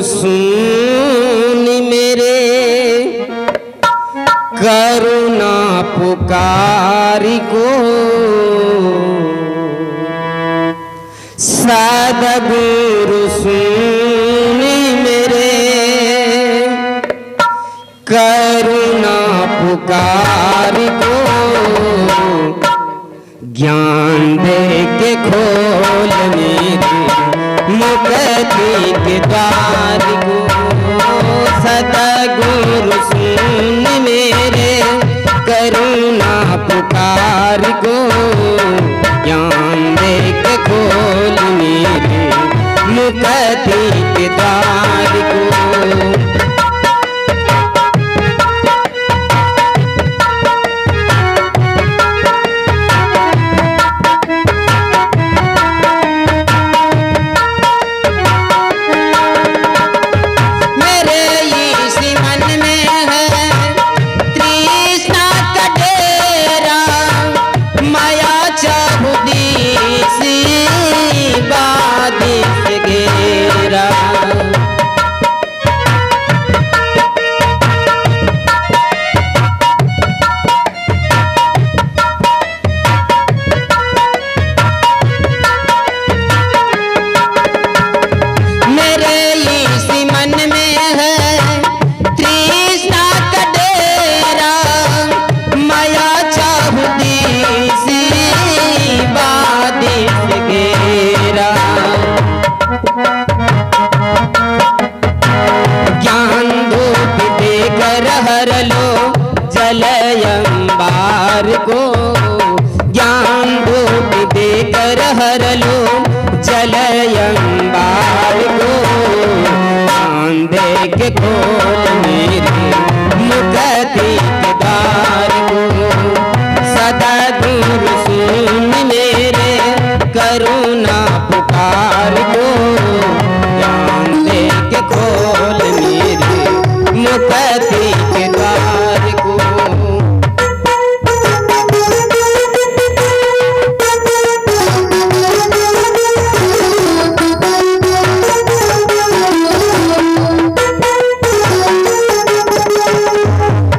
सुन मेरे करुणा पुकारी को, सद्गुरु सुन मेरे करुणा पुकारी को, ज्ञान दे के खोल मेरे मुक्ति के द्वार को। सद्गुरु सुन मेरे करुणा पुकार को, ज्ञान दे के खोल मेरे मुक्ति के द्वार को। हर लो जलयंबार को, ज्ञान धूप देकर हर लो जलयंबार को, ज्ञान दे के खोल मेरे मुक्ति के द्वार को। सद्गुरु सुन मेरे करुणा पुकार को, ज्ञान दे के खोल मेरे मुक्ति के द्वार को।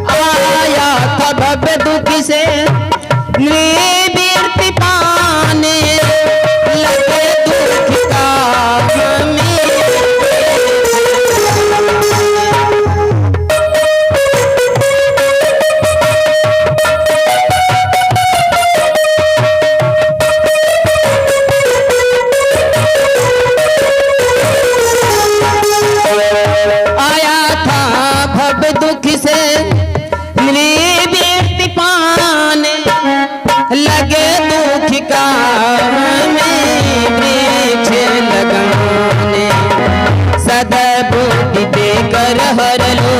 आया था भव्य दुख से निवृत्ति पाने, लगे दुख का दुख से निवृत्ति पाने, लगे दुख का में वृक्ष लगाने। सद्बुद्धि देकर हर लो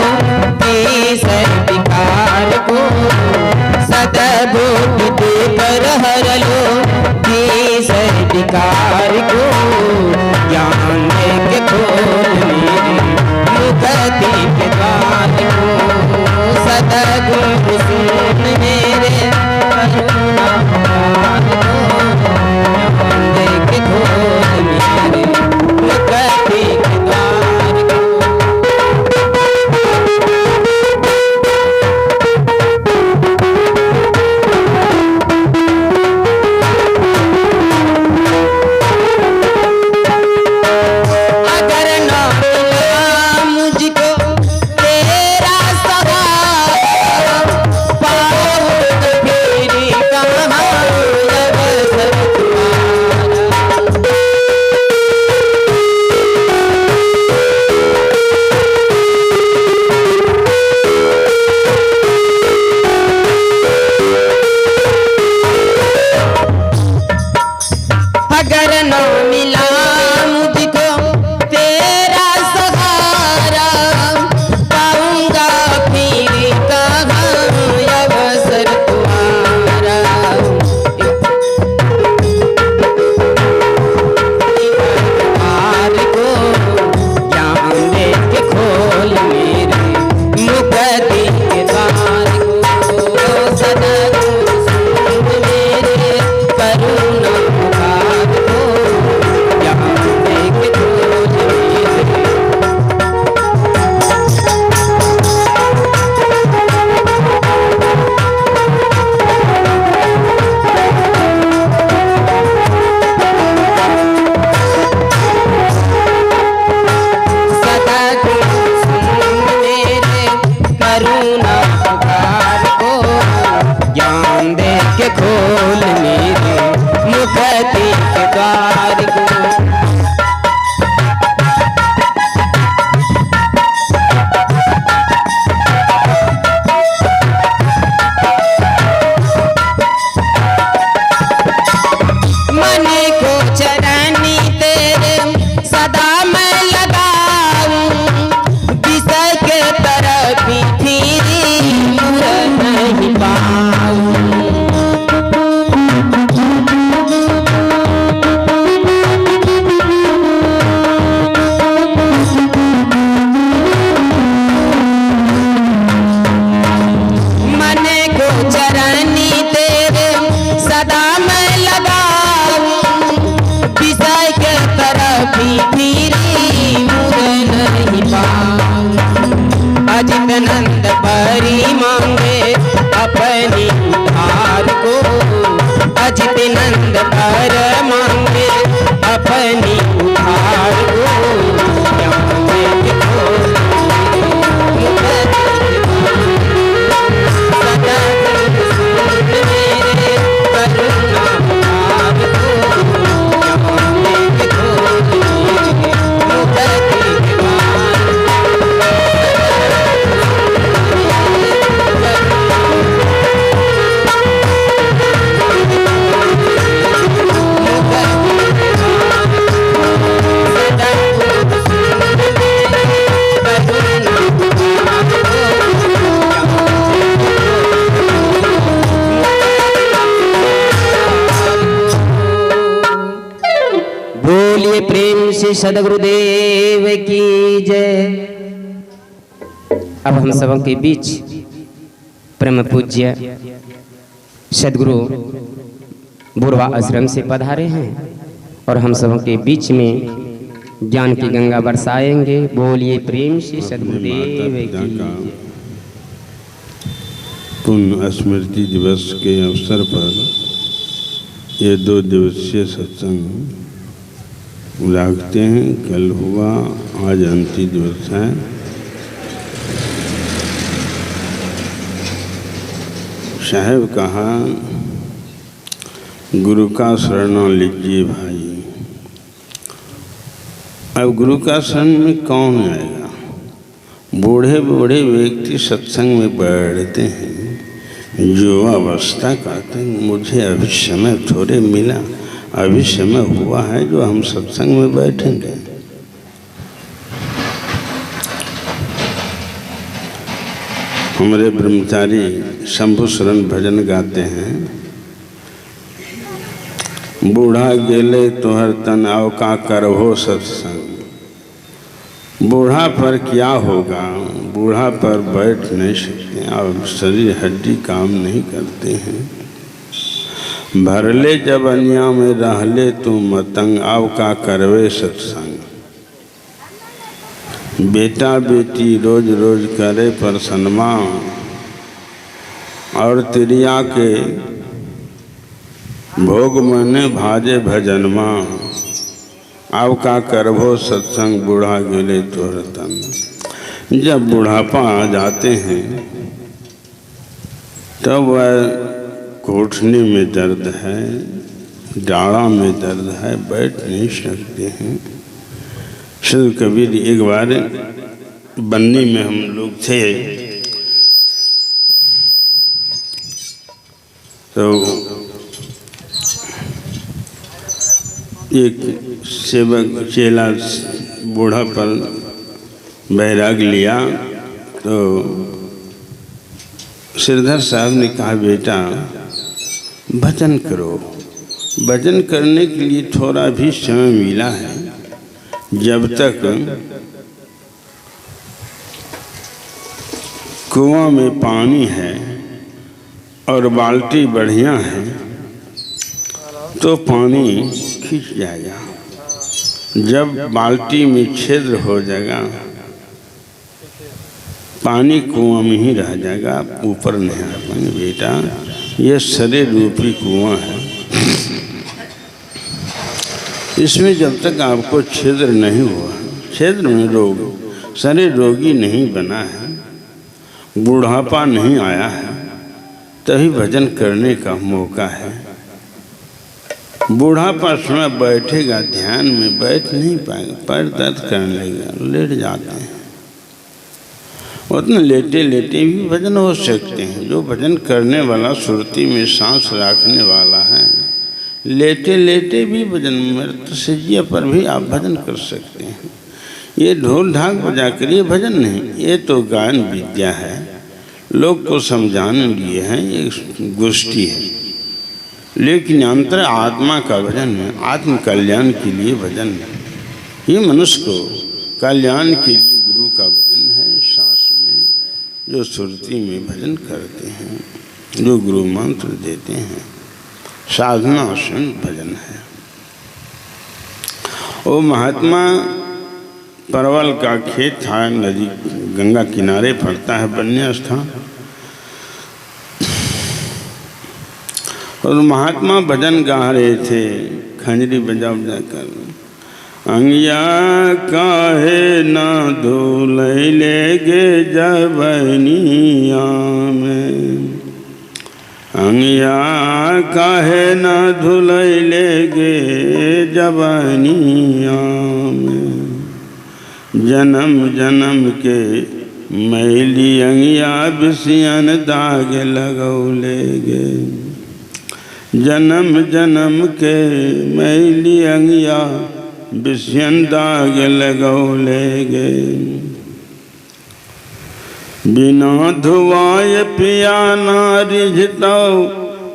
तीसर विकार को, सद्बुद्धि देकर हर लो तीसर विकार को, ज्ञान दे के खोल मेरे मुक्ति के द्वार को। सद्गुरु सुन मेरे करुणा पुकार को, ज्ञान दे के खोल मेरे मुक्ति के द्वार को। अगर ना मुझको तेरा सहारा सद्गुरुदेव की जय। अब हम सबों के बीच परम पूज्य सद्गुरु बुरवा आश्रम से पधारे हैं और हम सबों के बीच में ज्ञान की गंगा बरसाएंगे। बोलिए प्रेम से सद्गुरुदेव की। पुण्य स्मृति दिवस के अवसर पर ये 2 दिवसीय सत्संग रखते हैं। कल हुआ, आज अंतिम दिवस है। साहब कहा गुरु का शरण लीजिए भाई। अब गुरु का शरण में कौन आएगा? बूढ़े बूढ़े व्यक्ति सत्संग में बैठते हैं। जो अवस्था कहते हैं मुझे अभी समय थोड़े मिला, अभी समय हुआ है जो हम सत्संग में बैठेंगे। हमारे ब्रह्मचारी शंभु शरण भजन गाते हैं। बूढ़ा गेले तोहर तन आओ का करहो सत्संग। बूढ़ा पर क्या होगा? बूढ़ा पर बैठ नहीं सकते, अब शरीर हड्डी काम नहीं करते हैं। भरले जब अनिया में रहले तू मतंग आओ का करवे सत्संग। बेटा बेटी रोज रोज करे पर सन्मान और तिरिया के भोग मने भाजे भजन माँ। अब का करभो सत्संग बूढ़ा गेले तोहर तन। जब बुढ़ापा आ जाते हैं तब वह घुटने में दर्द है, डाढ़ा में दर्द है, बैठ नहीं सकते हैं। श्री कबीर एक बार बन्नी में हम लोग थे तो एक सेवक चेला बूढ़ा पर बैराग लिया तो श्रीधर साहब ने कहा बेटा भजन करो। भजन करने के लिए थोड़ा भी समय मिला है। जब तक कुआं में पानी है और बाल्टी बढ़िया है तो पानी खींच जाएगा। जब बाल्टी में छिद्र हो जाएगा पानी कुआं में ही रह जाएगा, ऊपर नहीं आ पाएंगे। बेटा यह शरीर रूपी कुआं है, इसमें जब तक आपको छिद्र नहीं हुआ, छिद्र में रोग, शरीर रोगी नहीं बना है, बुढ़ापा नहीं आया है, तभी भजन करने का मौका है। बुढ़ापा समय बैठेगा ध्यान में बैठ नहीं पाएगा, पैर दर्द करने लगेगा, लेट जाते हैं। उतने लेटे लेटे भी भजन हो सकते हैं। जो भजन करने वाला सुरती में सांस रखने वाला है, लेटे लेटे भी भजन, मृतशैया पर भी आप भजन कर सकते हैं। ये ढोल ढाक बजा कर ये भजन नहीं, ये तो गायन विद्या है, लोग को समझाने लिए है, ये गोष्ठी है। लेकिन अंतर आत्मा का भजन है, आत्म कल्याण के लिए भजन है। ये मनुष्य को कल्याण के लिए गुरु का भजन है। सांस में जो सुरती में भजन करते हैं, जो गुरु मंत्र देते हैं, साधना आसन भजन है। वो महात्मा परवल का खेत था, नदी गंगा किनारे पड़ता है पुण्य स्थान। और महात्मा भजन गा रहे थे, खंजरी बजा बजा कर। अंगिया काहे ना धुलैले गे जबनिया में। अंगिया काहे न धुलैले गे जवानिया में। जन्म जन्म के मैली अंगिया बिसियन दाग लगौले गे। जन्म जन्म के मैली अंगिया बिसियन दाग लगौले गे। बिना धुआए पिया ना रिझतौ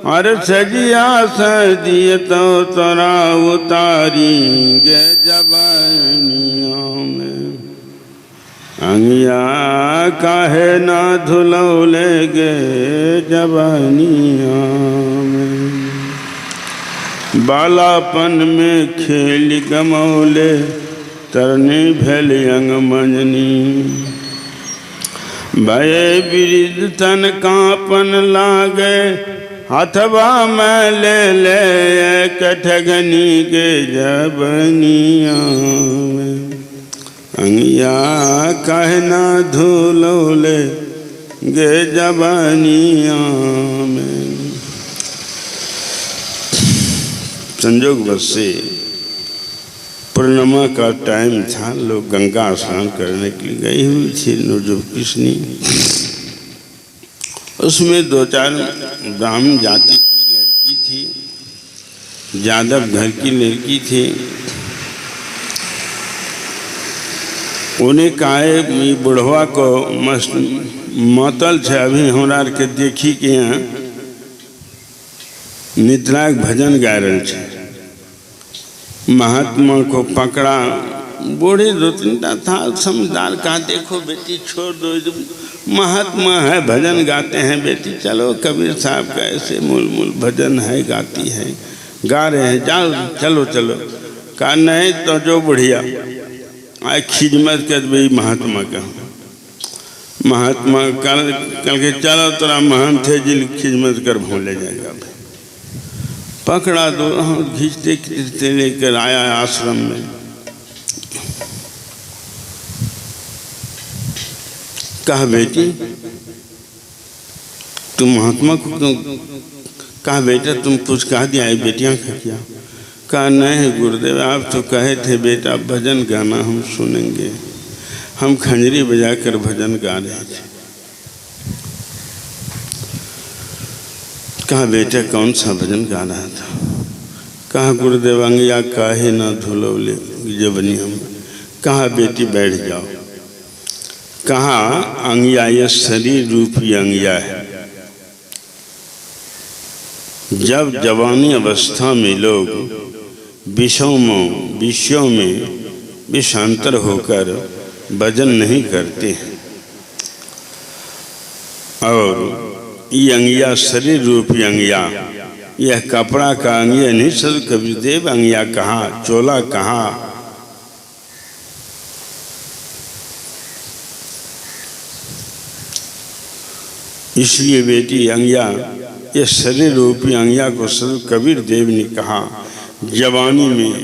अरे सजिया सजिए तो तोरा उतारेंगे जवानियों में, अंगिया काहे ना धुलौलेगे जवानियों में। बालापन में खेल गमौले तरनी भेल अंग मंजनी, भय विरुद्ध तन कांपन लागे हथवा में ले ले कठगनी के जबनिया में, अंगिया कहना धुलौले गे जबनिया में। संजोग बस से पूर्णिमा का टाइम था, लोग गंगा स्नान करने के लिए गई हुई थी नवजुवकिशनी। उसमें दो चार ब्राह्मण जाति की लड़की थी, यादव घर की लड़की थी। उन्हें कहा बुढ़वा को मस्त मतल है, अभी हमरा के देखी के यहाँ निद्राक भजन गा रहे थे। महात्मा को पकड़ा, बूढ़े दो तीनटा था समझदार, कहा देखो बेटी छोड़ दो, महात्मा है भजन गाते हैं बेटी, चलो कबीर साहब का ऐसे मूल मूल भजन है, गाती है, गा रहे हैं, जाओ चलो चलो। कहा नहीं तो जो बुढ़िया आए खिदमत कर भाई महात्मा का। महात्मा कल के चलो तोरा महंत है जिल खिदमत कर भूले जाएगा। पकड़ा दो खींचते खींचते लेकर आया आश्रम में। कहा बेटी तुम महात्मा को क्यों, कहा बेटा तुम कुछ कहा दिया है बेटियां का क्या? कहा नहीं गुरुदेव, आप तो कहे थे बेटा भजन गाना हम सुनेंगे, हम खंजरी बजाकर भजन गा रहे थे। कहा बेटा कौन सा भजन गा रहा था? कहा गुरुदेव अंगिया काहे ना धुलौले जबनिया में। कहा बेटी बैठ जाओ। कहा अंगिया ये शरीर रूपी अंगिया है, जब जवानी अवस्था में लोग विषयों में विषांतर होकर भजन नहीं करते हैं, और ये अंगिया शरीर रूपी अंगिया, यह कपड़ा का अंगिया नहीं सर कबीरदेव। अंगिया कहाँ, चोला कहाँ? इसलिए बेटी अंगिया, ये शरीर रूपी अंगिया को सर कबीर देव ने कहा जवानी में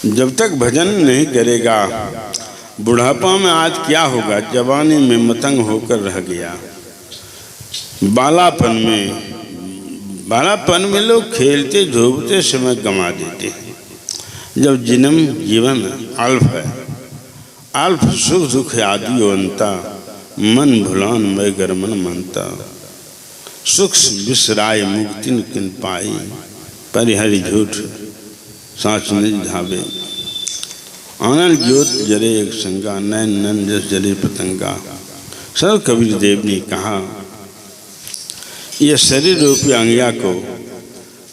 जब तक भजन नहीं करेगा, बुढ़ापा में आज क्या होगा, जवानी में मतंग होकर रह गया। बालापन में लोग खेलते धूपते समय गंवा देते हैं। जब जीवन अल्प है, अल्प सुख दुख आदि अंता, मन भुलान मैं गरमन मनता, सुख बिसराय मुक्ति किन पाई, परिहरि झूठ साँच निज धावे, आनंद ज्योत जरे एक संगा, नैन नन जस जरे पतंगा। सर कबीर देव ने कहा यह शरीर रूपी अंगिया को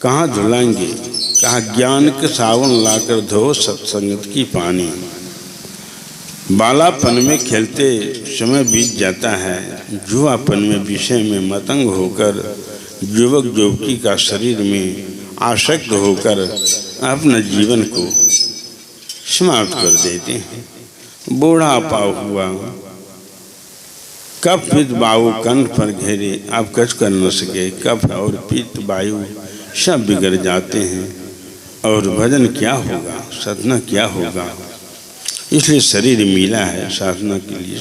कहाँ धुलाएंगे? कहा ज्ञान के सावन लाकर धो सत्संगत की पानी। बालापन में खेलते समय बीत जाता है, जुआपन में विषय में मतंग होकर युवक युवती का शरीर में आसक्त होकर अपना जीवन को समाप्त कर देते हैं। बूढ़ापा हुआ, कफ पित्त वायु कंठ पर घेरे, अब कुछ कर न सके, कफ और पित्त वायु सब बिगड़ जाते हैं, और भजन क्या होगा, साधना क्या होगा। इसलिए शरीर मिला है साधना के लिए।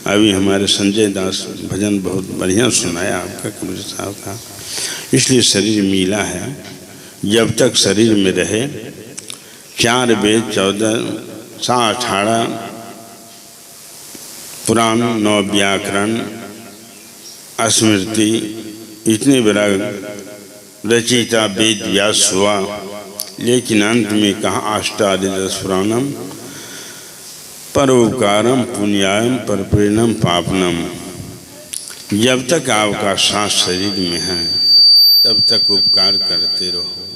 अभी हमारे संजय दास भजन बहुत बढ़िया सुनाया आपका कबीर साहब का। इसलिए शरीर मिला है, जब तक शरीर में रहे 4 वेद 14 18 पुराण 9 व्याकरण स्मृति इतने बड़ा रचिता वेद व्यास हुआ, लेकिन अंत में कहा अष्टादश पुराणम परोपकारम पुण्यायम परप्रेरणम पापनम। जब तक आपका सांस शरीर में है तब तक उपकार करते रहो।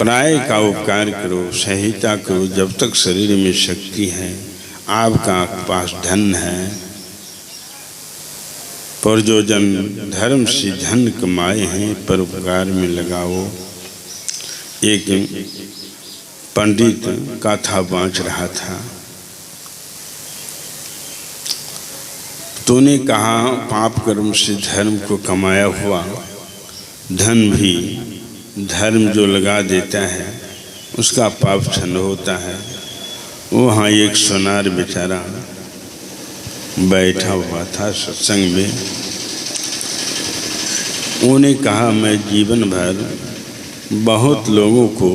पराये का उपकार करो, सहायता करो। जब तक शरीर में शक्ति है, आपका पास धन है, पर जो जन धर्म से धन कमाए हैं परोपकार में लगाओ। एक पंडित कथा बाँच रहा था, तूने कहा पाप कर्म से धर्म को कमाया हुआ धन भी धर्म जो लगा देता है उसका पाप क्षण होता है। वहाँ एक सोनार बेचारा बैठा हुआ था सत्संग में। उन्हें कहा मैं जीवन भर बहुत लोगों को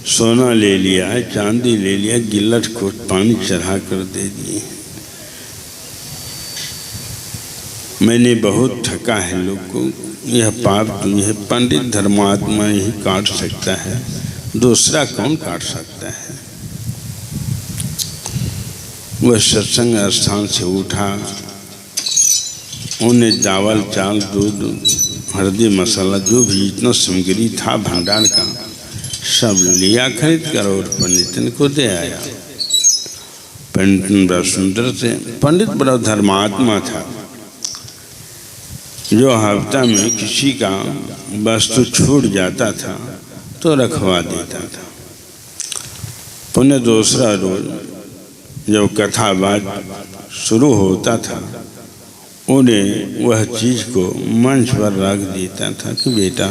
सोना ले लिया, चांदी ले लिया, गिल्लट को पानी चढ़ा कर दे दिए। मैंने बहुत ठगा है लोग को। यह पाप तो यह पंडित धर्मात्मा ही काट सकता है, दूसरा कौन काट सकता है। वह सत्संग स्थान से उठा, उन्हें चावल चाल दूध हल्दी मसाला जो भी इतना सामग्री था भंडार का सब लिया खरीद कर और पंडित को दे आया। पंडित बड़ा सुंदर से, पंडित बड़ा धर्मात्मा था, जो हफ्ता में किसी का वस्तु छूट जाता था तो रखवा देता था। पुनः दूसरा रोज जब कथा बात शुरू होता था उन्हें वह चीज़ को मंच पर रख देता था कि बेटा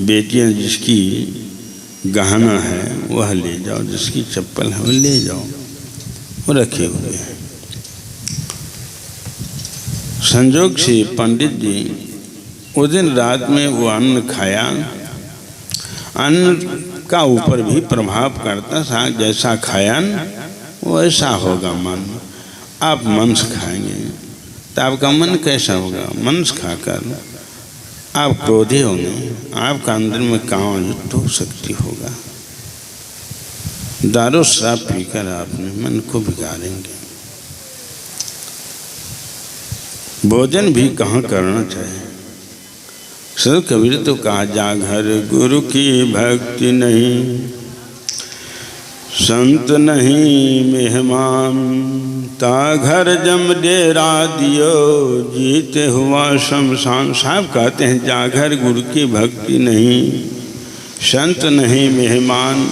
बेटियां जिसकी गहना है वह ले जाओ, जिसकी चप्पल है वह ले जाओ, वो रखे हुए हैं। संजोग से पंडित जी उस दिन रात में वो अन्न खाया। अन्न का ऊपर भी प्रभाव करता था, जैसा खाया वैसा होगा मन। आप मांस खाएंगे तो आपका मन कैसा होगा? मांस खाकर आप क्रोधी होंगे, आपका अंदर में काम युक्त हो सकती होगा। दारू शराब पीकर आपने मन को बिगाड़ेंगे। भोजन भी कहाँ करना चाहिए? सर कबीर तो कहा जा घर गुरु की भक्ति नहीं, संत नहीं मेहमान, ता घर जम डेरा दियो जीते हुआ शमशान। साहब कहते हैं जा घर गुरु की भक्ति नहीं, संत नहीं मेहमान,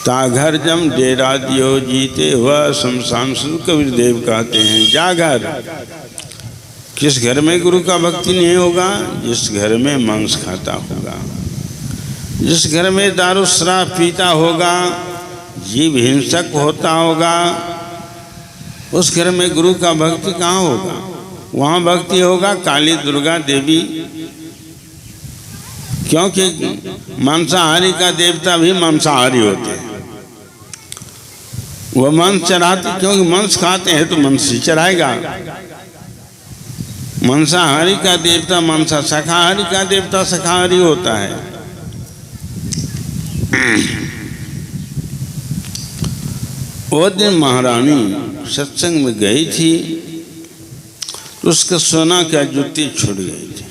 ता घर जम डेरा दियो जीते हुआ शमशान। श्री कबीर देव कहते हैं जा घर। किस घर में गुरु का भक्ति नहीं होगा? जिस घर में मांस खाता होगा, जिस घर में दारू शराब पीता होगा, जीव हिंसक होता होगा, उस घर में गुरु का भक्ति कहाँ होगा? वहाँ भक्ति होगा काली दुर्गा देवी, क्योंकि मांसाहारी का देवता भी मांसाहारी होते हैं। वह मांस चढ़ाते, क्योंकि मांस खाते हैं तो मांस ही चढ़ाएगा। मांसाहारी का देवता मांसा, शाकाहारी का देवता शाकाहारी होता है। वो दिन महारानी सत्संग में गई थी तो उसका सोना का जुत्ती छूट गई थी।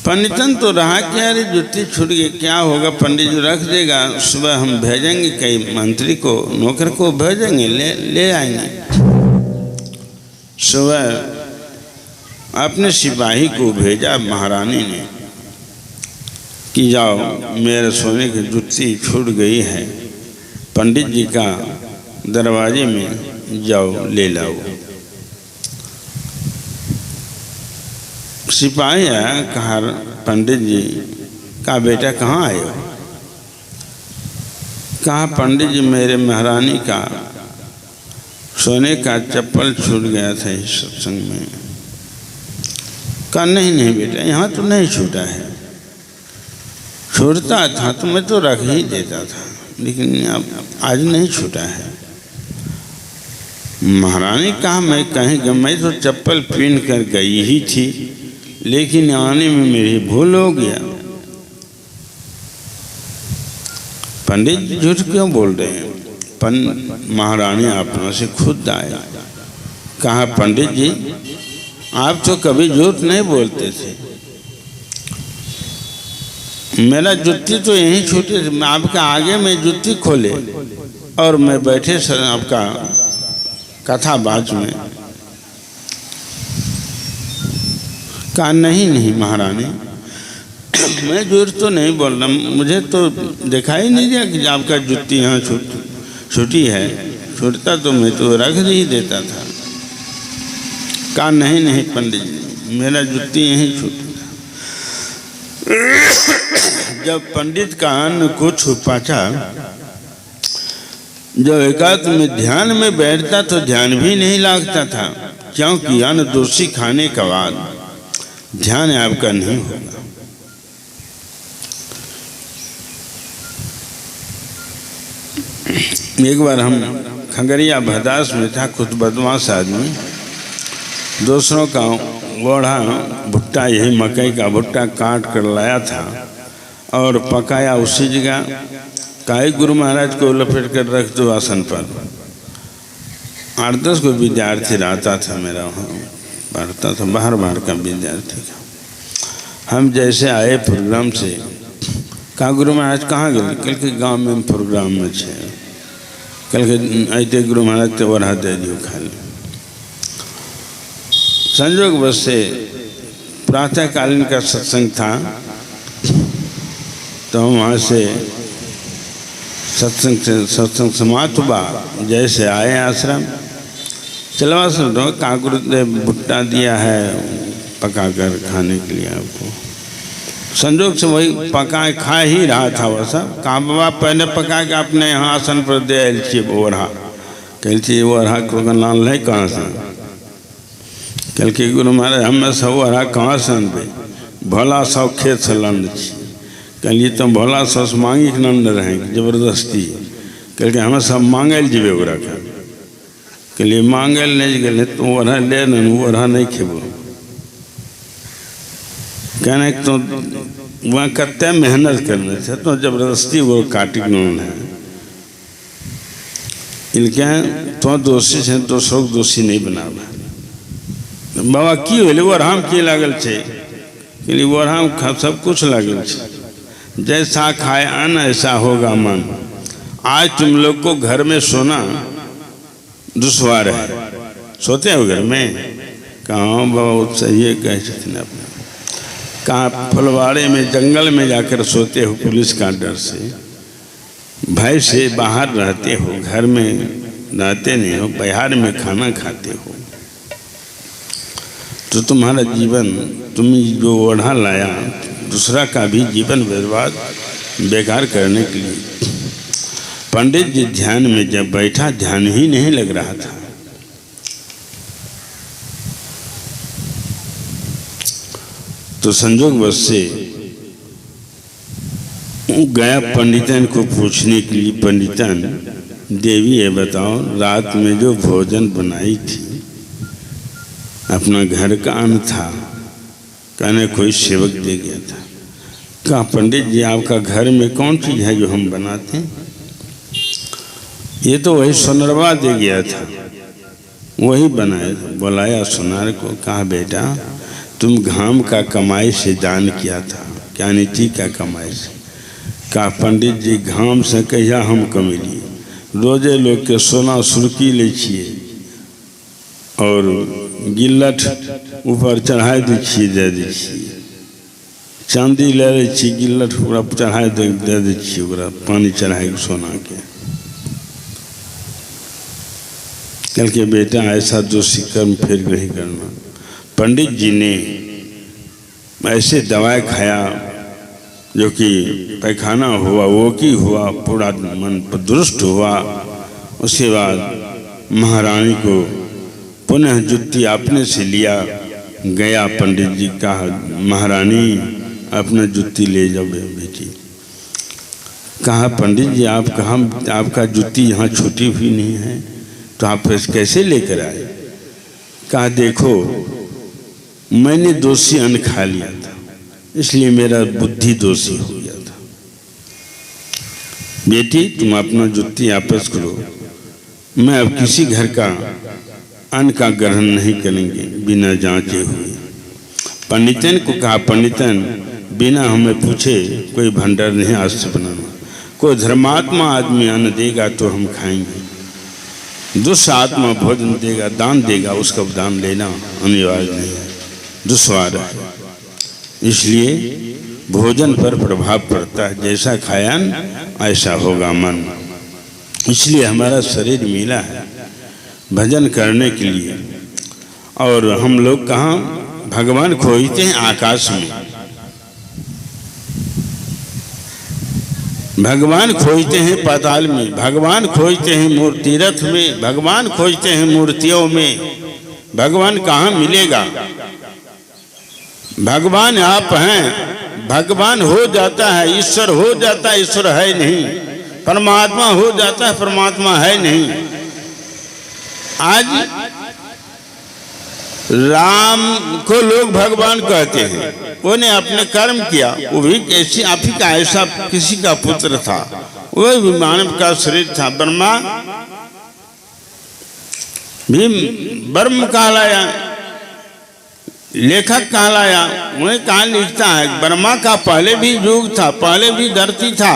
पंडितन तो रहा कि अरे जुत्ती छूट गई, क्या होगा, पंडित जी रख देगा, सुबह हम भेजेंगे, कई मंत्री को नौकर को भेजेंगे, ले आएंगे। सुबह अपने सिपाही को भेजा महारानी ने कि जाओ मेरे सोने की जुत्ती छूट गई है, पंडित जी का दरवाजे में जाओ ले लाओ। सिपाही आया, कहा पंडित जी का बेटा कहाँ आए हो? कहा पंडित जी मेरे महारानी का सोने का चप्पल छूट गया था इस सत्संग में। कहा नहीं बेटा यहाँ तो नहीं छूटा है, छूटता था तो मैं तो रख ही देता था, लेकिन अब आज नहीं छूटा है। महारानी कहा मैं कहीं, मैं तो चप्पल पहन कर गई ही थी, लेकिन आने में मेरी भूल हो गया। पंडित जी झूठ क्यों बोल रहे हैं? महारानी अपना से खुद आए। कहा पंडित जी आप तो कभी झूठ नहीं बोलते थे, मेरा जुत्ती तो यहीं छूटे, आपका आगे में जुत्ती खोले और मैं बैठे सर आपका कथा बाज में। कहा नहीं महारानी मैं झूठ तो नहीं बोल रहा, मुझे तो दिखाई नहीं दिया कि आपका जुत्ती यहाँ छूटी है, छूटता तो मैं तो रख ही देता था। कहा नहीं पंडित जी मेरा जुत्ती यहीं छूटा। जब पंडित का अन्न को छुपाचा, जब एकांत में ध्यान में बैठता तो ध्यान भी नहीं लगता था, क्योंकि अन्न दोषी खाने का बाद ध्यान आपका नहीं होगा। एक बार हम खगड़िया भदास में था, कुछ बदमाश आदमी दूसरों का गोढ़ा भुट्टा, यही मकई का भुट्टा काट कर लाया था और पकाया उसी जगह। काई गुरु महाराज को लपेट कर रख दो आसन पर। 8-10 को विद्यार्थी रहता था, मेरा वहाँ पढ़ता था, बाहर का विद्यार्थी का। हम जैसे आए प्रोग्राम से, कहा गुरु महाराज कहाँ गए? कल के गाँव में प्रोग्राम में छे, कल के आते गुरु महाराज तो वरहा दे दियो खाली। संयोग बस से प्रातःकालीन का सत्संग था, तो हम वहाँ से सत्संग समाप्त हुआ। जैसे आए आश्रम, चलवा सुनो कहा गुरुदेव भुट्टा दिया है पका कर खाने के लिए आपको। संजोग से वही पका खा ही रहा था वो सब। कहा बाबा पहले पका के अपने यहाँ आसन पर दे आयल ओढ़ा, कहल ओढ़ा को लाल है कहाँ से? कल के गुरु महाराज हमें सब ओढ़ा कहाँ से अनबे? भोला सब खेत से लंड छी। कहलिए तुम भोला सब मांगी के नंद रहेंगे जबरदस्ती। कल के हमें सब मांगल जीवे ओरा का। कहलिए मांगल नहीं गए तो ओढ़ा ले न ओढ़ा नहीं खेबो। कहने तो वहाँ कत्ते मेहनत करने थे तो जबरदस्ती वो काटी नून है। इनके तो दोषी है तो शोक दोषी नहीं बनावा। बाबा की होले वो राम की लागल छे? कहलिए वो राम सब कुछ लागल छे। जैसा खाए अन्न ऐसा होगा मन। आज तुम लोग को घर में सोना दुश्वार है, सोते हो घर में? कहाँ बाबा सही है कह सकते अपने। कहाँ फुलवाड़े में जंगल में जाकर सोते हो पुलिस का डर से, भय से बाहर रहते हो, घर में रहते नहीं हो, बाहर में खाना खाते हो। तो तुम्हारा जीवन, तुम जो ओढ़ा लाया दूसरा का भी जीवन बर्बाद बेकार करने के लिए। पंडित जी ध्यान में जब बैठा ध्यान ही नहीं लग रहा था। तो संजोग बस से गया पंडितन को पूछने के लिए। पंडितन देवी ये बताओ रात में जो भोजन बनाई थी अपना घर का अन्न था, कहने कोई सेवक दे गया था। कहा पंडित जी आपका घर में कौन चीज़ है जो हम बनाते हैं? ये तो वही सोनरवा दे गया था, वही बनाया। बुलाया सोनार को, कहा बेटा तुम घाम का कमाई से दान किया था, क्या नीति का कमाई से? कहा पंडित जी घाम से कहिया हम कमेलिए, रोजे लोग के सोना सुर्की ले छिए और गिल्लठ ऊपर चढ़ाए दी छिए दे दी छिए, चांदी ले रही छी गिल्लठ पूरा चढ़ाए दे दी छिए, ओकरा पानी चढ़ाए सोना के। कल के बेटा ऐसा दोषी कर्म फिर नहीं करना। पंडित जी ने ऐसे दवाई खाया जो कि पैखाना हुआ, वो की हुआ, पूरा मन दुरुस्त हुआ। उसके बाद महारानी को पुनः जुत्ती अपने से लिया गया। पंडित जी कहा महारानी अपना जुत्ती ले जाओ बेटी। कहा पंडित जी आप कहाँ, आपका जुत्ती यहाँ छूटी हुई नहीं है तो आप कैसे लेकर आए? कहा देखो मैंने दोषी अन्न खा लिया था, इसलिए मेरा बुद्धि दोषी हो गया था। बेटी तुम अपना जुत्ती वापस करो, मैं अब किसी घर का अन्न का ग्रहण नहीं करेंगे बिना जांचे हुए। पंडितन को कहा, पंडितन बिना हमें पूछे कोई भंडार नहीं आज से बनाना। कोई धर्मात्मा आदमी अन्न देगा तो हम खाएंगे, दुष्ट आत्मा भोजन देगा, दान देगा, उसका दान लेना अनिवार्य नहीं है, दुष्वार है। इसलिए भोजन पर प्रभाव पड़ता है, जैसा खायन ऐसा होगा मन। इसलिए हमारा शरीर मिला है भजन करने के लिए। और हम लोग कहाँ भगवान खोजते हैं? आकाश में भगवान खोजते हैं, पाताल में भगवान खोजते हैं, मूर्ति रथ में भगवान खोजते हैं, मूर्तियों में। भगवान कहाँ मिलेगा? भगवान आप हैं, भगवान हो जाता है, ईश्वर हो जाता है, ईश्वर है नहीं। परमात्मा हो जाता है, परमात्मा है नहीं। आज राम को लोग भगवान कहते हैं, उन्हें अपने कर्म किया, वो भी कैसी आप ही का ऐसा किसी का पुत्र था, वो भी मानव का शरीर था। ब्रह्मा भी ब्रह्म कहलाया, लेखक कहलाया। उन्हें कहाँ लिखता है? ब्रह्मा का पहले भी युग था, पहले भी धरती था,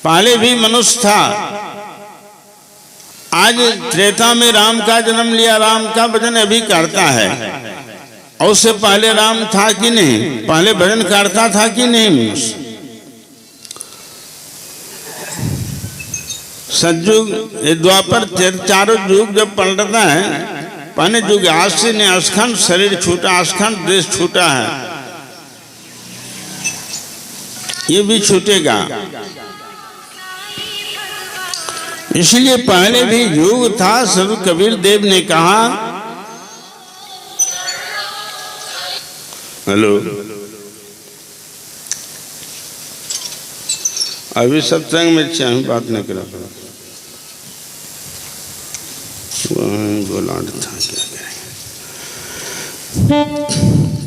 पहले भी मनुष्य था। आज त्रेता में राम का जन्म लिया, राम का भजन अभी करता है। और उससे पहले राम था कि नहीं? पहले भजन करता था कि नहीं मनुष्य? सतयुग, द्वापर, चारों युग जब पलटता है, पहले युग आज से ने असखंड शरीर छूटा, असखंड देश छूटा है, ये भी छूटेगा। इसलिए पहले भी युग था। सदगुरु कबीर देव ने कहा, हेलो, अभी सत्संग में चाहे बात न करा, बोला था क्या करेंगे।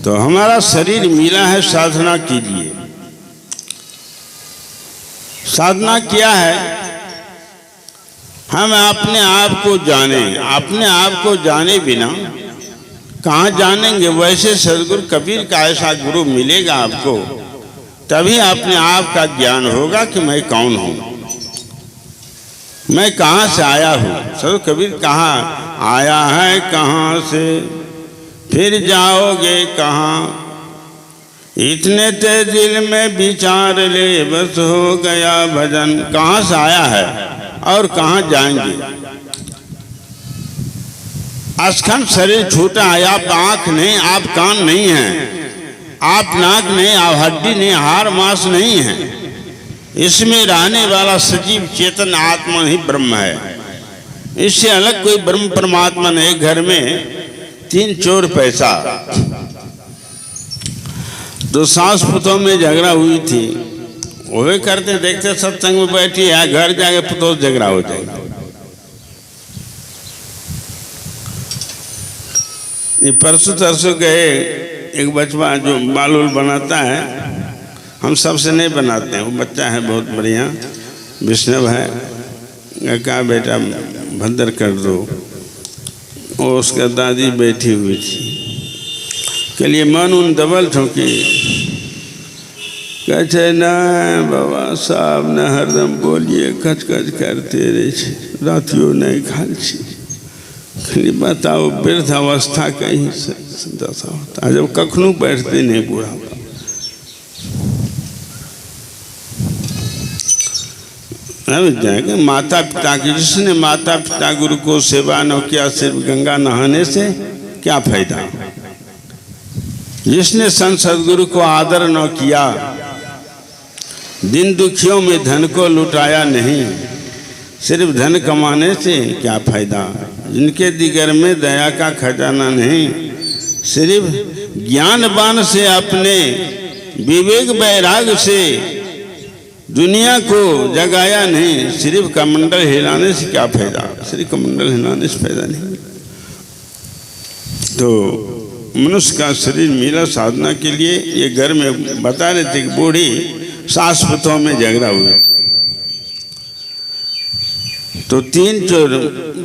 तो हमारा शरीर मिला है साधना के लिए। साधना क्या है? हम अपने आप को जाने। अपने आप को जाने बिना कहाँ जानेंगे? वैसे सदगुरु कबीर का ऐसा गुरु मिलेगा आपको, तभी अपने आप का ज्ञान होगा कि मैं कौन हूँ, मैं कहाँ से आया हूँ। सदगुरु कबीर कहाँ आया है, कहाँ से फिर जाओगे कहाँ, इतने ते दिल में विचार ले, बस हो गया भजन। कहाँ से आया है और कहाँ जाएंगे? असखंड शरीर छूटा है। आप आँख नहीं, आप कान नहीं हैं, आप नाक नहीं, आप हड्डी नहीं, हार मांस नहीं है। इसमें रहने वाला सजीव चेतन आत्मा ही ब्रह्म है। इससे अलग कोई ब्रह्म परमात्मा नहीं। घर में 3 चोर पैसा, तो सास पुतों में झगड़ा हुई थी, वो करते देखते सत्संग में बैठी है, घर जाके पुतों से झगड़ा हो जाएगा। ये परसों तरसों गए, एक बचवा जो बाल उल बनाता है, हम सबसे नहीं बनाते हैं, वो बच्चा है बहुत बढ़िया, विष्णव है। कहा बेटा भद्र कर दो। और उसका दादी बैठी हुई थी, के लिए मन उन दबल ठोकी, कहते ना बाबा साहब न हरदम बोलिए, कच कच करते रहे, रातियों नहीं खाली। खाली बताओ वृद्ध अवस्था कहीं दशा होता है, जब कखनू बैठते नहीं बूढ़ा। जाएंगे माता पिता की, जिसने माता पिता गुरु को सेवा न किया, सिर्फ गंगा नहाने से क्या फायदा। जिसने संत सदगुरु को आदर न किया, दिन दुखियों में धन को लुटाया नहीं, सिर्फ धन कमाने से क्या फायदा। जिनके दिगर में दया का खजाना नहीं, सिर्फ ज्ञानवान से अपने विवेक वैराग से दुनिया को जगाया नहीं, सिर्फ कमंडल हिलाने से क्या फायदा। सिर्फ कमंडल हिलाने से फायदा नहीं। तो मनुष्य का शरीर मिला साधना के लिए। ये घर में बता रहे थे कि बूढ़ी सास पुतों में झगड़ा हुआ। तो 3 चोर,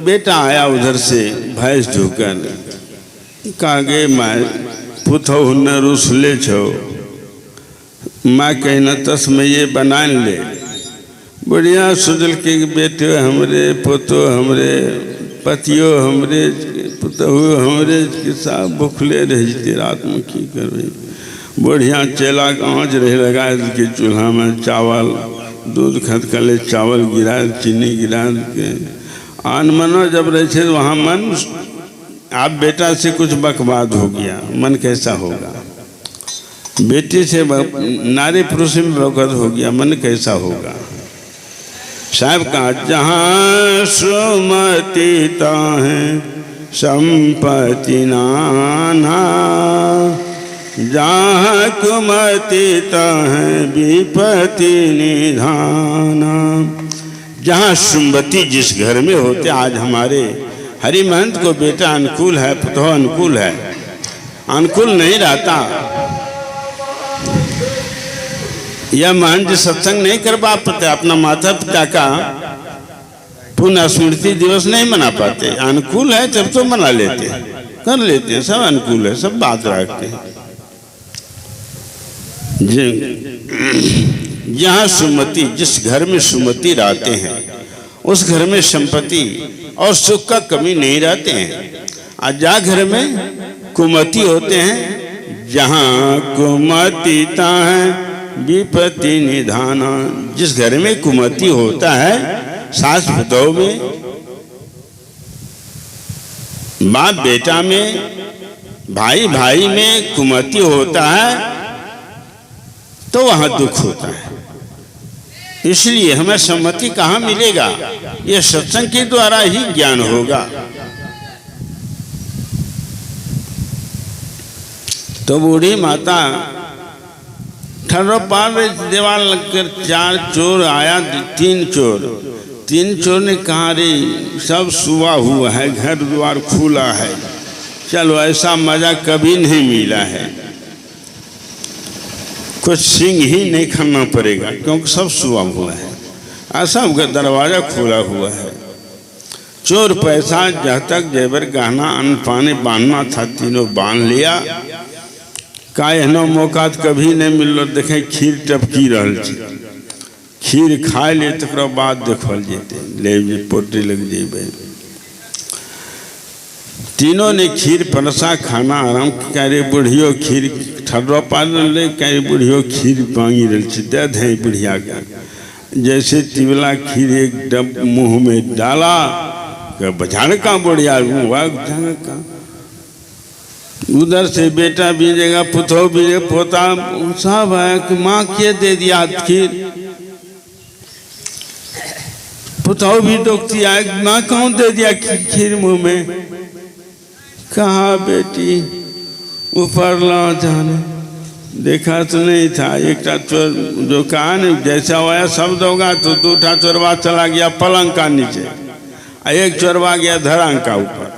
बेटा आया उधर से भैंस ढूकर, कागे माय पुथौ न रुसले छो, माँ कहना तस में ये बना ले। बढ़िया सुजल के बेटे हमरे, पोतो हमरे, पतियो हमरे, पुतहु हमरे के साथ भूखले रही रात में की करबे। बढ़िया चेला आँच रहे लगा के चूल्हा में चावल दूध खदकले, चावल गिरा, चीनी गिरा के आन मनो जब रहे थे वहाँ मन, आप बेटा से कुछ बकवाद हो गया, मन कैसा होगा? बेटी से नारी पुरुष में बकवाद हो गया, मन कैसा होगा? साहब का जहाँ सुमति ताहे संपत्ति नाना, जहाँ कुमति ताहे विपत्ति निधाना। जहाँ सुमति जिस घर में होते, आज हमारे हरि महंत को बेटा अनुकूल है, पुतह अनुकूल है, अनुकूल नहीं रहता, यह महंत सत्संग नहीं कर पाते, अपना माता पिता का पुण्य स्मृति दिवस नहीं मना पाते। अनुकूल है तब तो मना लेते हैं, कर लेते हैं, सब अनुकूल है, सब बात रखते हैं। जहाँ सुमति, जिस घर में सुमति रहते हैं उस घर में संपत्ति और सुख का कमी नहीं रहते हैं। और जहाँ घर में कुमति होते हैं, जहाँ कुमतिता है विपत्ति निधाना, जिस घर में कुमति होता है, सास पुतोह में, बाप बेटा में, भाई भाई में कुमति होता है, तो वहां दुख होता है। इसलिए हमें सम्मति कहाँ मिलेगा? यह सत्संग के द्वारा ही ज्ञान होगा। तो बूढ़ी माता ठर्रो पार दीवार लगकर 4 चोर आया, 3 चोर ने कहा रे सब सुबह हुआ है, घर द्वार खुला है, चलो ऐसा मजा कभी नहीं मिला है, कुछ सिंह ही नहीं खाना पड़ेगा क्योंकि सब सुबह हुआ है, ऐसा दरवाजा खुला हुआ है। चोर पैसा जहाँ तक जेवर गहना अन्न पानी बांधना था तीनों बांध लिया। का एहनो मौका कभी नहीं मिलो, देखे खीर टपकी रहल छी, खीर खा ले तो बाद देखल जेते, ले पोटी लग जेबे। तीनों ने खीर परसा खाना आराम करे, बुढ़ियो खीर ठर्रो पाल ले करे, बुढ़ियो खीर मांगी रही छी, दे दे बुढ़िया का। जैसे तिवला खीर एक डब मुंह में डाला, बजाने का बुढ़िया का उधर से बेटा बीजेगा, पुतौ बीजे, पोता सब है कि माँ के दे दिया खीर, पुतौ भी डोकती है, माँ कौन दे दिया खीर मुंह में? कहा बेटी ऊपर ला जाने, देखा तो नहीं था। एक चोर जो कहा नहीं जैसा हुआ सब दोगा, तो 2 चोरवा चला गया पलंग का नीचे, एक चोरवा गया धरांग का ऊपर।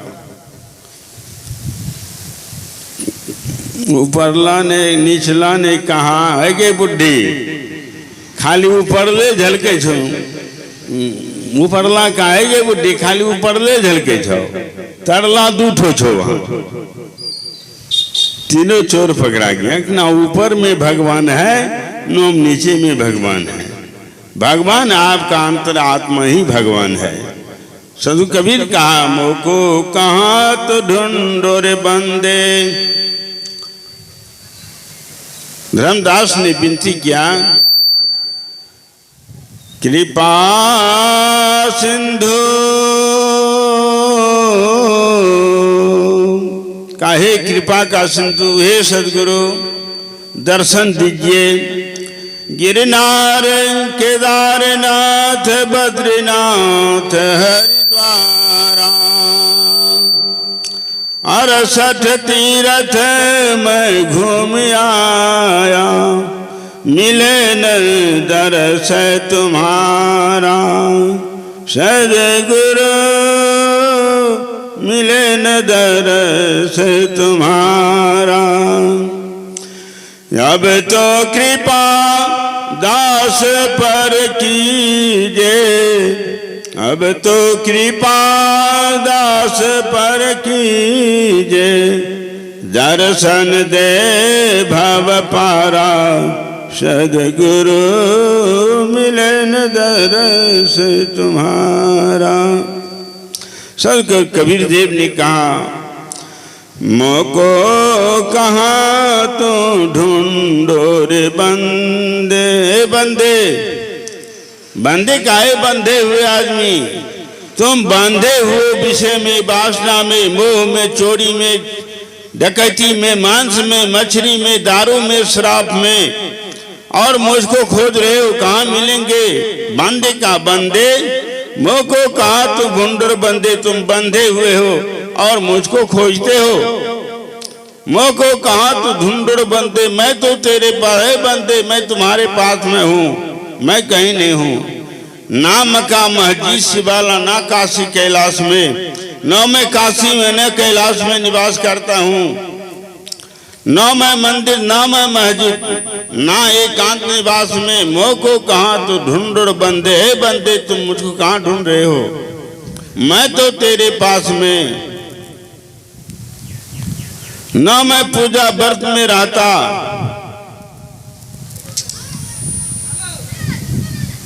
ऊपरला ने निचला ने कहा है के बुढ़ी खाली ऊपर ले झलके छो, ऊपरला कहा है के बुढ़ी खाली ऊपर ले झलके छो, तरला 2 ठो छो। वहां तीनों चोर पकड़ा गया, ना ऊपर में भगवान है न नीचे में भगवान है। भगवान आपका अंतर आत्मा ही भगवान है। साधु कबीर कहा मोको कहाँ तो ढूंढो रे बंदे। धर्मदास ने विनती किया, कृपा सिंधु काहे कृपा का सिंधु, हे सदगुरु दर्शन दीजिए। गिरनार केदारनाथ बद्रीनाथ हरिद्वारा 68 तीर्थ मैं घूम आया, मिले न दर्श तुम्हारा। सद्गुरु मिले न दर्श तुम्हारा। अब तो कृपा दास पर कीजे, अब तो कृपा दास पर कीजे, दर्शन दे भव पारा, सद्गुरु मिलन दरस तुम्हारा। सदगुरु कबीर देव ने कहा, मोको कहाँ तो ढूंढो रे बंदे। बंदे बंदे काहे बंधे हुए आदमी, तुम बंधे हुए विषय में, वासना में, मोह में, चोरी में, डकैती में, मांस में, मछली में, दारू में, शराब में, और मुझको खोज रहे हो, कहाँ मिलेंगे। बंदे का बंदे, मोको कहा तू ढूंढो बंदे, तुम बंधे हुए हो और मुझको खोजते हो। मोको कहा तू ढूंढो बंदे, मैं तो तेरे पास है बंदे, मैं तुम्हारे पास में हूँ, मैं कहीं नहीं हूँ। ना मक्का मस्जिद शिवाला, ना काशी कैलाश में, न मैं काशी में न कैलाश में निवास करता हूँ, न मैं मंदिर ना मैं मस्जिद ना एकांत निवास में। मोको कहाँ तो ढूंढो बंदे, है बंदे तुम मुझको कहाँ ढूंढ रहे हो, मैं तो तेरे पास में। न मैं पूजा व्रत में रहता,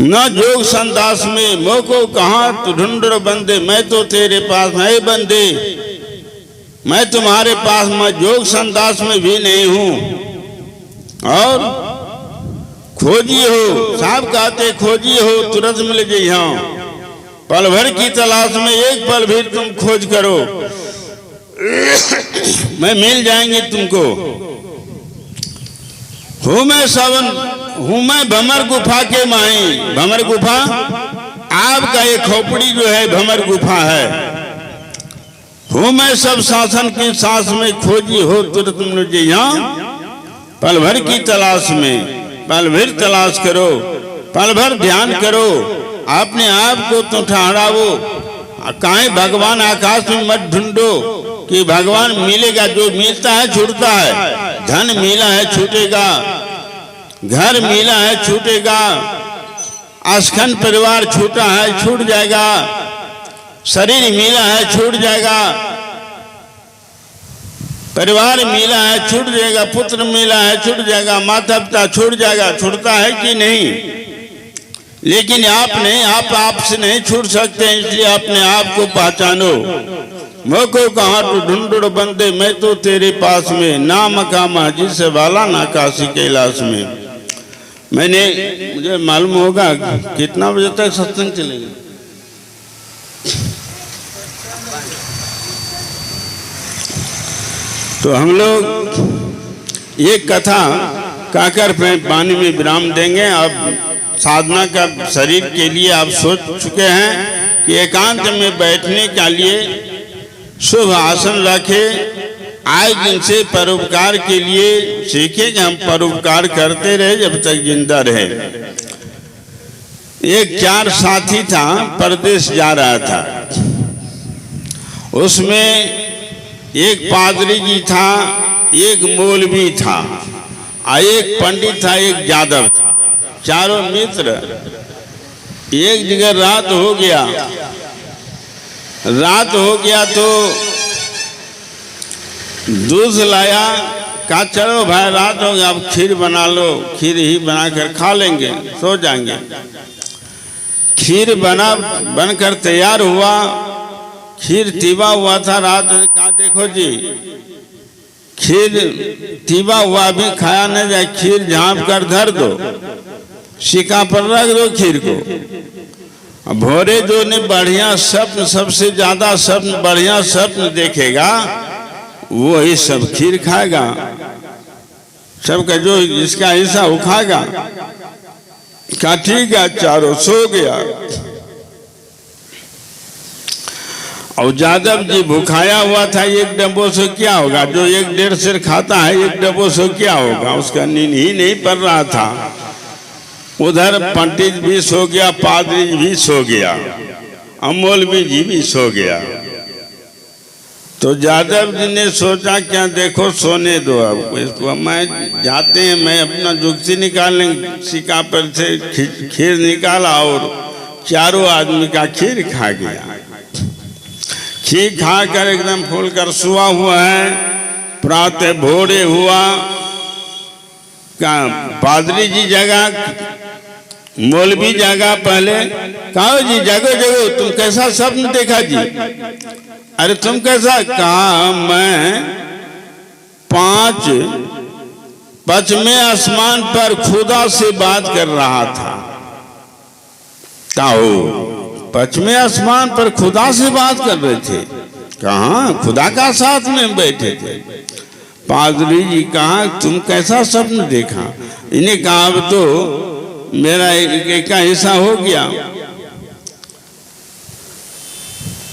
न जोग संदास में। मोको कहाँ तो ढूंढो बंदे, मैं तो तेरे पास में। बंदे मैं तुम्हारे पास में जोग संदास में भी नहीं हूं। और खोजी हो, साहब कहते खोजी हो तुरंत मिल जइहा, पल भर की तलाश में एक पल भी तुम खोज करो, मैं मिल जाएंगे तुमको। हूँ मैं भमर गुफा के माही। भमर गुफा आपका ये खोपड़ी जो है भमर गुफा है। हूँ मैं सब शासन की सांस में, खोजी हो तुरंत मिल जइहा, पल भर की तलाश में। पल भर तलाश करो, पल भर ध्यान करो, अपने आप को तो ठहराओ। काहे भगवान आकाश में मत ढूंढो कि भगवान मिलेगा। जो मिलता है छूटता है, धन मिला है छूटेगा, घर मिला है छूटेगा, अखंड परिवार छूटा है छूट जाएगा, शरीर मिला है छूट जाएगा, परिवार मिला है छूट जाएगा, पुत्र मिला है छूट जाएगा, माता पिता छूट जाएगा। छूटता है कि नहीं? लेकिन आप आपसे नहीं छूट सकते, इसलिए अपने आप को पहचानो। मोको कहाँ तो ढूंढो बंदे, मैं तो तेरे पास में। ना मक्का मस्जिद से वाला, ना काशी कैलाश में। मुझे मालूम होगा कितना बजे तक सत्संग चलेगा। तो हम लोग ये कथा कहकर पानी में विराम देंगे। अब साधना का शरीर के लिए आप सोच चुके हैं कि एकांत में बैठने के लिए शुभ आसन रखे। आज दिन से परोपकार के लिए सीखे कि हम परोपकार करते रहे जब तक जिंदा रहे। एक 4 साथी था, परदेश जा रहा था। उसमें एक पादरी जी था, एक मौलवी था, एक पंडित था, एक यादव था। चारों मित्र। एक जगह रात हो गया तो दूध लाया, कहा चलो भाई रात हो गया, अब खीर बना लो, खीर ही बनाकर खा लेंगे, सो जाएंगे। खीर बनकर तैयार हुआ, खीर तीवा हुआ था। रात कहा देखो जी खीर तीवा हुआ, अभी खाया न जाए, खीर झाँप कर धर दो, सिक्का पर रख दो खीर को। भोरे जो ने बढ़िया स्वप्न, सबसे ज्यादा स्वप्न, बढ़िया स्वप्न देखेगा वो ही सब खीर खाएगा, सबका जो जिसका हिस्सा वो खाएगा। कहा ठीक है, चारों सो गया। और यादव जी भूखाया हुआ था, एक डब्बों से क्या होगा? जो 1-1.5 सेर खाता है, एक डब्बों से क्या होगा? उसका नींद ही नहीं पड़ रहा था। उधर पंडित भी सो गया, पादरी भी सो गया, मौलवी जी भी सो गया। तो यादव जी ने सोचा क्या देखो सोने दो, अब इसको मैं जाते हैं, मैं अपना जुक्ति निकालने, सिक्का पर से खीर निकाला और चारों आदमी का खीर खा गया। खीर खाकर एकदम फूल कर सुआ हुआ है। प्रातः भोरे हुआ का पादरी जी जगा, मौलवी जगा। पहले कहा जी जगो जगो, तुम कैसा स्वप्न देखा जी? अरे तुम कैसा? कहा मैं 5 पश्चिमी आसमान पर खुदा से बात कर रहा था। कहो पश्चिमी आसमान पर खुदा से बात कर रहे थे? कहाँ? खुदा का साथ में बैठे थे। पादरी जी कहा तुम कैसा स्वप्न देखा? इन्हें कहा अब तो मेरा एक का हिस्सा हो गया।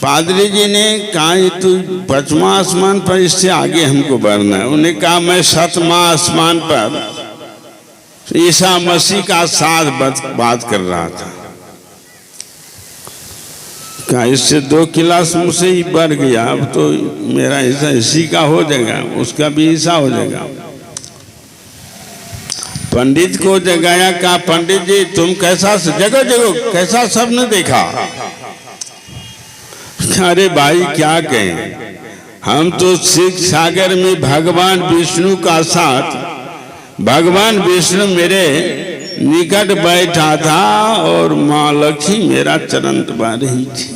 पादरी जी ने कहा तू 5वां आसमान पर, इससे आगे हमको बढ़ना है। उन्हें कहा मैं 7वां आसमान पर ईसा मसीह का साथ बात कर रहा था। कहा इससे 2 क्लास मुझसे ही बढ़ गया, अब तो मेरा हिस्सा इसी का हो जाएगा, उसका भी हिस्सा हो जाएगा। पंडित को जगाया। कहा पंडित जी तुम कैसा जगो जगो कैसा स्वप्न देखा? अरे भाई क्या कहें, हम तो शिव सागर में भगवान विष्णु का साथ, भगवान विष्णु मेरे निकट बैठा था और माँ लक्ष्मी मेरा चरण दबा रही थी।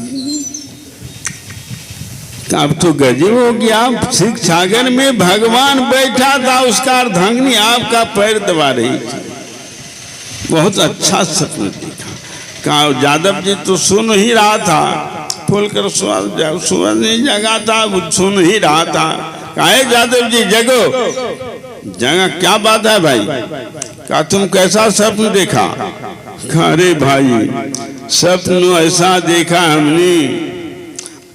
अब तो गजब हो गया, शिव सागर में भगवान बैठा था, उसका अर्धांगिनी आपका पैर दबा रही थी। बहुत अच्छा सपना देखा। कहा यादव जी तो सुन ही रहा था, खोल कर सुबह नहीं जगा था, सुन ही रहा था। कहा यादव जी जगो। जगा क्या बात है भाई? कहा तुम कैसा स्वप्न देखा? अरे भाई स्वप्न ऐसा देखा हमने,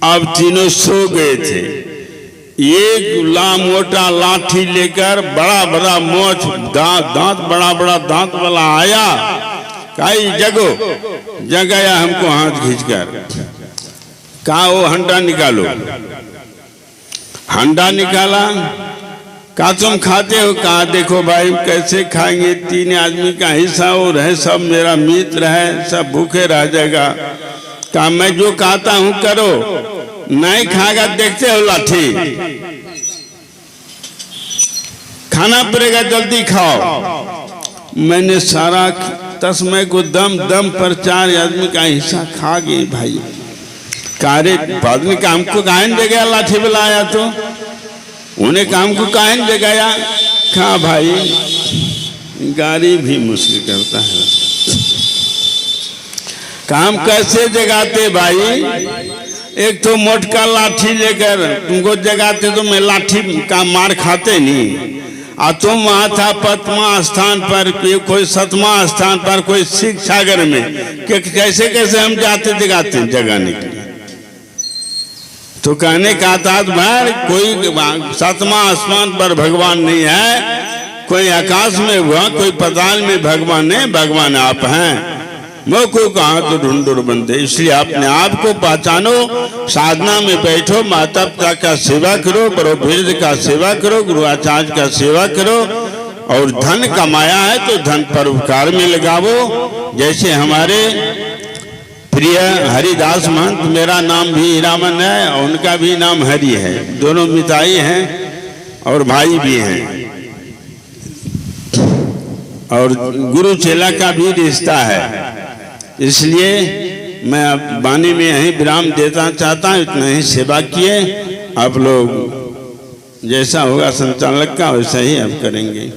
अब तीनों सो गए थे। एक मोटा लाठी लेकर बड़ा बड़ा मोछ दांत बड़ा बड़ा दांत वाला आया। कहा जगो। जगाया हमको हाथ खींचकर। कहा वो हंडा निकालो। हंडा निकाला। कहा तुम खाते हो? कहा देखो भाई कैसे खाएंगे, 3 आदमी का हिस्सा और है, सब मेरा मित्र है, सब भूखे रह जाएगा। कहा मैं जो कहता हूं करो, नहीं खाएगा देखते हो लाठी, खाना पड़ेगा, जल्दी खाओ। मैंने सारा तस्मय को दम दम पर 4 आदमी का हिस्सा खा गए भाई। कारे आदमी का हमको काहन दे गया, लाठी बुलाया तो उन्हें काम को काहन दे गया। कहा भाई गाड़ी भी मुश्किल करता है, काम कैसे जगाते भाई? एक तो मोटका लाठी लेकर तुमको जगाते तो मैं लाठी का मार खाते नहीं। और तुम वहां था 5वां स्थान पर, कोई 7वां स्थान पर, कोई शिव सागर में, कैसे कैसे हम जाते जगाते जगाने के लिए। तो कहने का तात्पर्य कोई 7वां आसमान पर भगवान नहीं है, कोई आकाश में हुआ, कोई पाताल में भगवान नहीं, भगवान आप हैं। मैं को कहा तो ढूंढ बंदे। इसलिए अपने आप को पहचानो, साधना में बैठो, माता पिता का सेवा करो, बड़ो वृद्ध का सेवा करो, गुरु आचार्य का सेवा करो, और धन कमाया है तो धन परोपकार में लगावो। जैसे हमारे प्रिय हरिदास महंत, मेरा नाम भी हीरामन है और उनका भी नाम हरि है, दोनों मिताई हैं और भाई भी हैं, और गुरु चेला का भी रिश्ता है। इसलिए मैं अब वाणी में यही विराम देता चाहता हूँ। इतना ही सेवा किए, आप लोग जैसा होगा संचालक का वैसा ही अब करेंगे।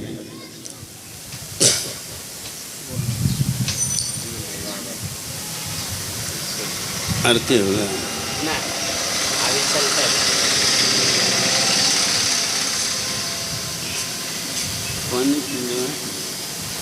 आरती होगा।